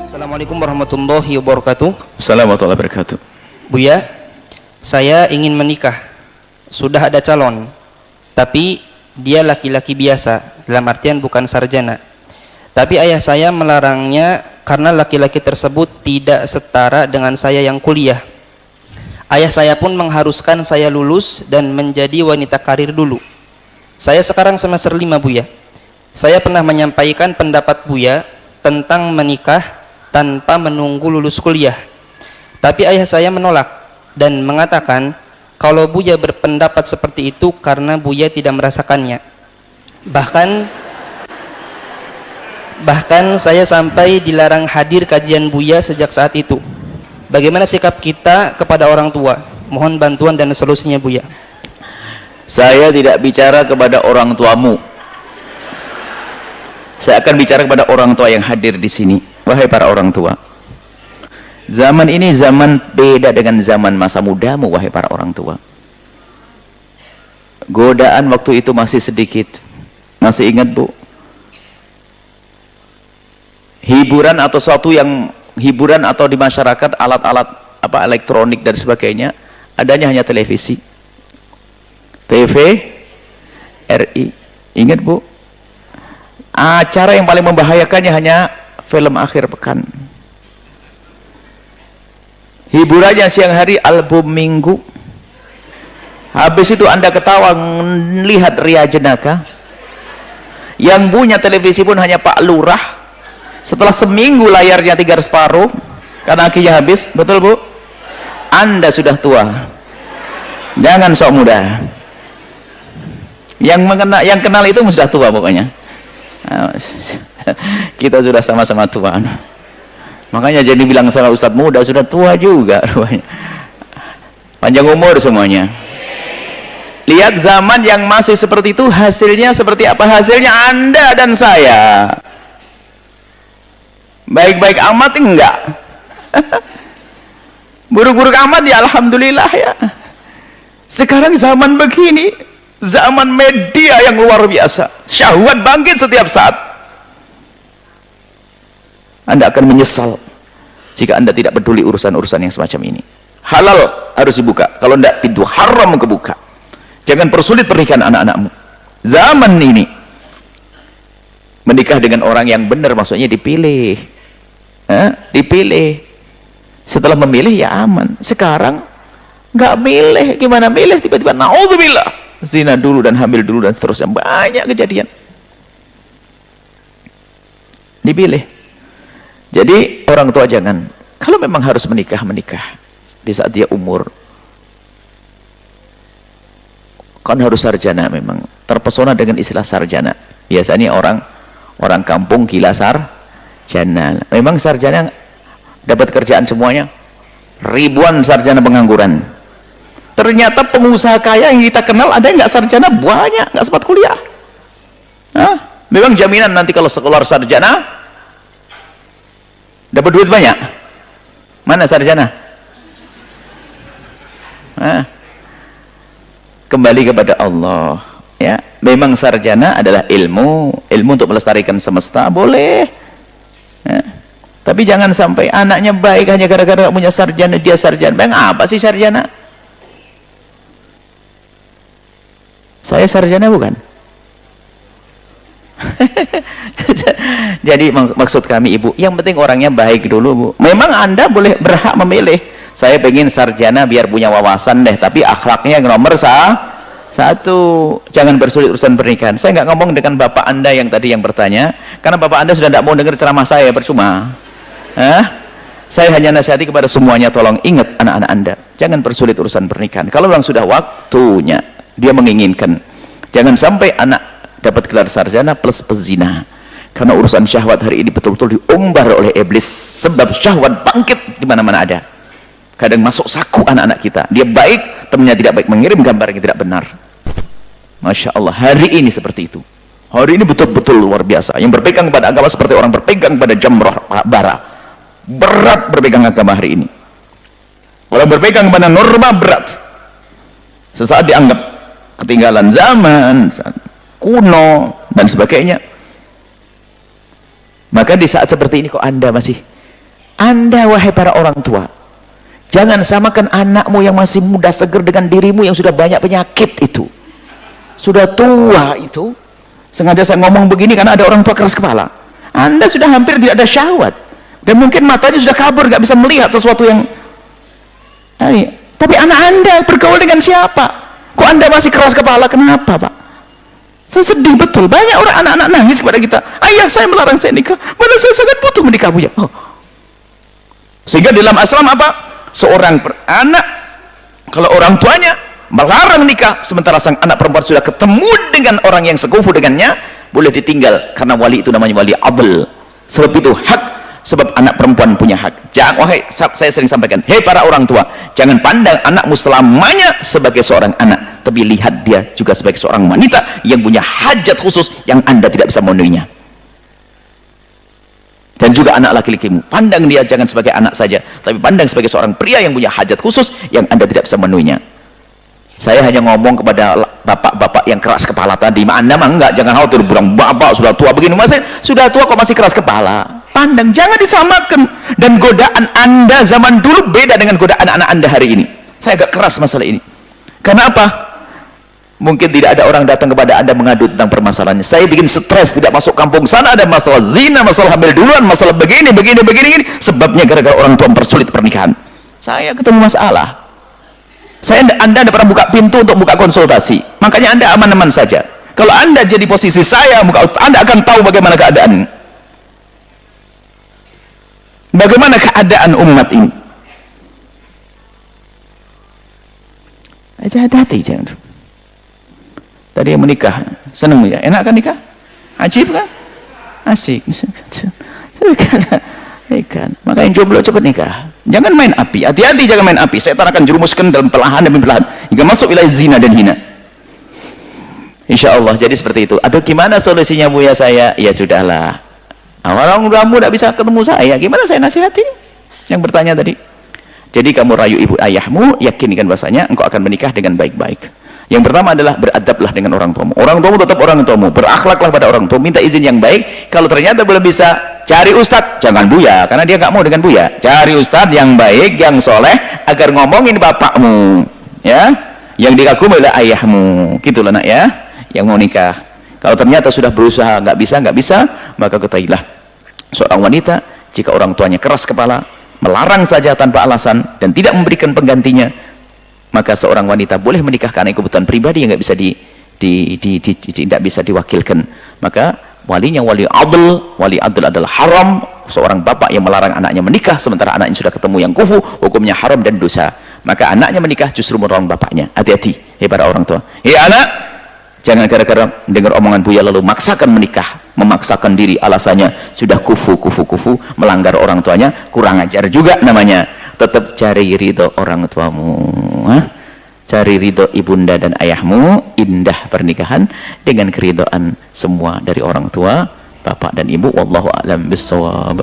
Assalamualaikum warahmatullahi wabarakatuh. Assalamualaikum warahmatullahi wabarakatuh. Buya, saya ingin menikah. Sudah ada calon, tapi dia laki-laki biasa, dalam artian bukan sarjana. Tapi ayah saya melarangnya karena laki-laki tersebut tidak setara dengan saya yang kuliah. Ayah saya pun mengharuskan saya lulus dan menjadi wanita karir dulu. Saya sekarang semester 5, Buya. Saya pernah menyampaikan pendapat Buya tentang menikah tanpa menunggu lulus kuliah. Tapi ayah saya menolak dan mengatakan kalau Buya berpendapat seperti itu karena Buya tidak merasakannya. Bahkan saya sampai dilarang hadir kajian Buya sejak saat itu. Bagaimana sikap kita kepada orang tua? Mohon bantuan dan solusinya, Buya. Saya tidak bicara kepada orang tuamu. Saya akan bicara kepada orang tua yang hadir di sini. Wahai para orang tua, zaman ini zaman beda dengan zaman masa mudamu, wahai para orang tua. Godaan waktu itu masih sedikit. Masih ingat, Bu? Hiburan atau suatu yang hiburan atau di masyarakat alat-alat apa elektronik dan sebagainya adanya hanya televisi, TVRI. Ingat, Bu? Acara yang paling membahayakannya hanya film akhir pekan. Hiburannya siang hari album minggu. Habis itu Anda ketawa melihat ria jenaka. Yang punya televisi pun hanya Pak Lurah. Setelah seminggu layarnya 3/4 karena akinya habis. Betul, Bu? Anda sudah tua. Jangan sok muda. Yang kenal itu sudah tua pokoknya. Kita sudah sama-sama tua. Makanya jadi bilang sama Ustadz muda, sudah tua juga rupanya. Panjang umur semuanya. Lihat zaman yang masih seperti itu, hasilnya seperti apa? Hasilnya Anda dan saya baik-baik amat enggak? Buruk-buruk amat ya alhamdulillah ya. Sekarang zaman begini, zaman media yang luar biasa, syahwat bangkit setiap saat. Anda akan menyesal jika Anda tidak peduli urusan-urusan yang semacam ini. Halal harus dibuka, kalau tidak pintu haram kebuka. Jangan persulit pernikahan anak-anakmu. Zaman ini menikah dengan orang yang benar, maksudnya dipilih. Dipilih. Setelah memilih ya aman. Sekarang nggak milih, gimana milih? Tiba-tiba naudzubillah, zina dulu dan hamil dulu dan seterusnya. Banyak kejadian. Dipilih. Jadi orang tua jangan, kalau memang harus menikah di saat dia umur, kan harus sarjana. Memang terpesona dengan istilah sarjana. Biasanya orang kampung gila sarjana. Memang sarjana dapat kerjaan semuanya, ribuan sarjana pengangguran. Ternyata pengusaha kaya yang kita kenal ada yang nggak sarjana, banyak nggak sempat kuliah. Memang jaminan nanti kalau sekolah sarjana dapat duit banyak. Mana sarjana? Kembali kepada Allah ya. Memang sarjana adalah ilmu untuk melestarikan semesta, boleh ya. Tapi jangan sampai anaknya baik hanya gara-gara punya sarjana, dia sarjana. Bang, apa sih sarjana? Saya sarjana bukan? Jadi maksud kami, Ibu, yang penting orangnya baik dulu, Bu. Memang Anda boleh berhak memilih. Saya pengen sarjana biar punya wawasan deh, tapi akhlaknya nomor satu. Jangan bersulit urusan pernikahan. Saya nggak ngomong dengan bapak Anda yang tadi yang bertanya, karena bapak Anda sudah tidak mau dengar ceramah saya, percuma. Saya hanya nasihati kepada semuanya, tolong ingat anak-anak Anda, jangan bersulit urusan pernikahan. Kalau memang sudah waktunya dia menginginkan, jangan sampai anak dapat gelar sarjana plus pezina. Karena urusan syahwat hari ini betul-betul diumbar oleh iblis. Sebab syahwat bangkit di mana-mana ada. Kadang masuk saku anak-anak kita. Dia baik, temannya tidak baik, mengirim gambar yang tidak benar. Masya Allah, hari ini seperti itu. Hari ini betul-betul luar biasa. Yang berpegang kepada agama seperti orang berpegang pada jamrah bara. Berat berpegang agama hari ini. Orang berpegang kepada norma berat. Sesaat dianggap ketinggalan zaman, kuno dan sebagainya. Maka di saat seperti ini kok Anda masih Anda wahai para orang tua, jangan samakan anakmu yang masih muda seger dengan dirimu yang sudah banyak penyakit itu, sudah tua itu. Sengaja saya ngomong begini karena ada orang tua keras kepala. Anda sudah hampir tidak ada syahwat dan mungkin matanya sudah kabur, gak bisa melihat sesuatu yang tapi anak Anda bergaul dengan siapa? Kok Anda masih keras kepala? Kenapa, Pak? Saya sedih betul. Banyak orang anak-anak nangis kepada kita, ayah saya melarang saya nikah, mana saya sangat butuh menikah, Bu ya. Sehingga dalam Islam apa? Seorang anak kalau orang tuanya melarang nikah sementara sang anak perempuan sudah ketemu dengan orang yang sekufu dengannya, boleh ditinggal karena wali itu namanya wali adl. Sebab itu hak, sebab anak perempuan punya hak. Jangan, wahai, saya sering sampaikan, hei para orang tua, jangan pandang anakmu selamanya sebagai seorang anak, tapi lihat dia juga sebagai seorang wanita yang punya hajat khusus yang Anda tidak bisa memenuhinya. Dan juga anak laki-lakimu, pandang dia jangan sebagai anak saja, tapi pandang sebagai seorang pria yang punya hajat khusus yang Anda tidak bisa memenuhinya. Saya hanya ngomong kepada bapak-bapak yang keras kepala tadi, Anda mah enggak, jangan khawatir, bilang bapak sudah tua begini, masih sudah tua kok masih keras kepala. Pandang, jangan disamakan. Dan godaan Anda zaman dulu beda dengan godaan anak Anda hari ini. Saya agak keras masalah ini. Karena apa? Mungkin tidak ada orang datang kepada Anda mengadu tentang permasalahannya. Saya bikin stres, tidak masuk kampung sana, ada masalah zina, masalah hamil duluan, masalah begini. Sebabnya gara-gara orang tua mempersulit pernikahan. Saya ketemu masalah. Anda tidak pernah buka pintu untuk buka konsultasi. Makanya Anda aman-aman saja. Kalau Anda jadi posisi saya, Anda akan tahu bagaimana keadaan. Bagaimana keadaan umat ini. Hati-hati jangan. Tadi yang menikah, senang ya? Enak kan nikah? Ajib kan? Asik. Nikah. Maka yang jomblo cepat nikah. Jangan main api. Hati-hati jangan main api. Setan akan jerumuskan dalam perlahan demi perlahan hingga masuk wilayah zina dan hina. Insya Allah. Jadi seperti itu. Aduh, gimana solusinya, Bu ya saya? Ya sudahlah. Orang kamu tidak bisa ketemu saya. Gimana saya nasihati? Yang bertanya tadi. Jadi kamu rayu ibu ayahmu, yakinkan bahasanya engkau akan menikah dengan baik-baik. Yang pertama adalah beradablah dengan orang tuamu. Orang tuamu tetap orang tuamu. Berakhlaklah pada orang tua. Minta izin yang baik. Kalau ternyata belum bisa, cari ustadz. Jangan buya, karena dia nggak mau dengan buya. Cari ustadz yang baik, yang soleh, agar ngomongin bapakmu, ya, yang dikagumi oleh ayahmu. Gitulah nak ya, yang mau nikah. Kalau ternyata sudah berusaha nggak bisa, maka ketahuilah seorang wanita jika orang tuanya keras kepala, melarang saja tanpa alasan dan tidak memberikan penggantinya, maka seorang wanita boleh menikah karena kebutuhan pribadi yang nggak bisa tidak bisa diwakilkan. Maka walinya wali adl adalah haram. Seorang bapak yang melarang anaknya menikah sementara anaknya sudah ketemu yang kufu, hukumnya haram dan dosa. Maka anaknya menikah justru menolong bapaknya. Hati-hati, para orang tua. Anak, jangan gara-gara dengar omongan buya lalu maksakan menikah, memaksakan diri, alasannya sudah kufu, melanggar orang tuanya, kurang ajar juga namanya. Tetap cari ridho orang tuamu, cari ridho ibunda dan ayahmu. Indah pernikahan dengan keridhaan semua dari orang tua, bapak dan ibu. Wallahu a'lam bishawab.